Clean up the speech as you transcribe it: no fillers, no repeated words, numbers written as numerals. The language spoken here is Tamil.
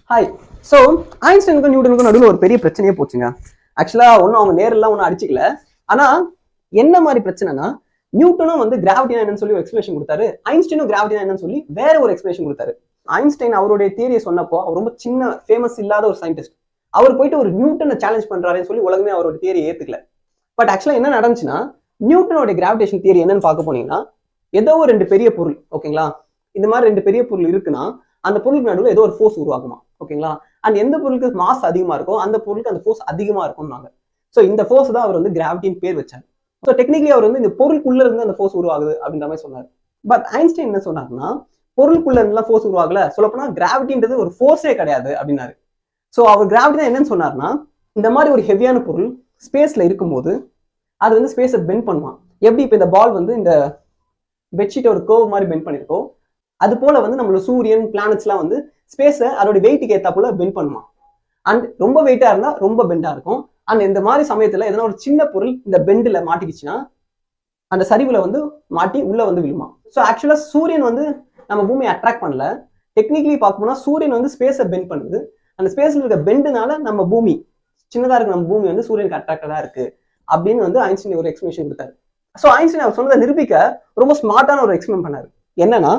ஹாய். ஸோ ஐன்ஸ்டைனுக்கும் நியூட்டனுக்கும் நடுவில் ஒரு பெரிய பிரச்சனையே போச்சுங்க. ஆக்சுவலாக ஒன்றும் அவங்க நேரெல்லாம் ஒன்றும் அடிச்சிக்கல. ஆனால் என்ன மாதிரி பிரச்சனைனா, நியூட்டனும் வந்து கிராவிட்டினா என்னன்னு சொல்லி ஒரு எக்ஸ்பிளேஷன் கொடுத்தாரு, ஐன்ஸ்டைனும் கிராவிட்டினா என்னன்னு சொல்லி வேற ஒரு எக்ஸ்பிளேஷன் கொடுத்தாரு. ஐன்ஸ்டைன் அவருடைய தியரியை சொன்னப்போ அவர் ரொம்ப சின்ன ஃபேமஸ் இல்லாத ஒரு சயின்டிஸ்ட். அவர் போயிட்டு ஒரு நியூட்டனை சேலஞ்ச் பண்றாருன்னு சொல்லி உலகமே அவரோட தியரியை ஏத்துக்கல. பட் ஆக்சுவலா என்ன நடந்துச்சுன்னா, நியூட்டனோட கிராவிடேஷன் தியரி என்னன்னு பார்க்க போனீங்கன்னா, ஏதோ ஒரு ரெண்டு பெரிய பொருள், ஓகேங்களா, இந்த மாதிரி ரெண்டு பெரிய பொருள் இருக்குன்னா அந்த பொருளுக்கு நடுவில் ஏதோ ஒரு ஃபோர்ஸ் உருவாகுமா, ஓகேங்களா. அண்ட் எந்த பொருளுக்கு மாஸ் அதிகமா இருக்கோ அந்த பொருளுக்கு அந்த ஃபோர்ஸ் அதிகமா இருக்கும்னாங்க. ஸோ இந்த ஃபோர்ஸ் தான் அவர் வந்து கிராவிட்டின்னு பேர் வச்சார். ஸோ டெக்னிக்கலி அவர் வந்து இந்த பொருளுக்குள்ள இருந்து அந்த ஃபோர்ஸ் உருவாகுது அப்படின்ற மாதிரி சொன்னார். பட் ஐன்ஸ்டைன் என்ன சொன்னார்னா, பொருளுக்குள்ள இருந்துலாம் ஃபோர்ஸ் உருவாகல, சொல்லப்போனா கிராவிட்டின்றது ஒரு ஃபோர்ஸே கிடையாது அப்படின்னாரு. ஸோ அவர் கிராவிட்டி என்னன்னு சொன்னார்னா, இந்த மாதிரி ஒரு ஹெவியான பொருள் ஸ்பேஸ்ல இருக்கும்போது அது வந்து ஸ்பேஸை பெண்ட் பண்ணுவான். எப்படி இப்போ இந்த பால் வந்து இந்த பெட்ஷீட்டை ஒரு கர்வ் மாதிரி பெண்ட் பண்ணிருக்கோம், அது போல வந்து நம்மளோட சூரியன் பிளானட்ஸ்லாம் வந்து ஸ்பேஸை அதோட வெயிட்டுக்கு ஏற்றா போல பெண்ட் பண்ணுமா. அண்ட் ரொம்ப வெயிட்டா இருந்தா ரொம்ப பெண்டா இருக்கும். அண்ட் இந்த மாதிரி சமயத்துல எதனா ஒரு சின்ன பொருள் இந்த பெண்டில் மாட்டிக்கிச்சுன்னா அந்த சரிவுல வந்து மாட்டி உள்ள வந்து விழுமா. ஸோ ஆக்சுவலா சூரியன் வந்து நம்ம பூமியை அட்ராக்ட் பண்ணல. டெக்னிக்கலி பார்க்கணும்னா சூரியன் வந்து ஸ்பேஸை பெண்ட் பண்ணுது. அந்த ஸ்பேஸ்ல இருக்க பெண்டுனால நம்ம பூமி சின்னதா இருக்கு, நம்ம பூமி வந்து சூரியனுக்கு அட்ராக்டடா இருக்கு அப்படின்னு வந்து ஐன்ஸ்டைன் ஒரு எக்ஸ்பிளேஷன் கொடுத்தாரு. ஸோ ஐன்ஸ்டைன் அவர் சொன்னதை நிரூபிக்க ரொம்ப ஸ்மார்ட்டான ஒரு எக்ஸ்பிளைன் பண்ணாரு. என்னன்னா,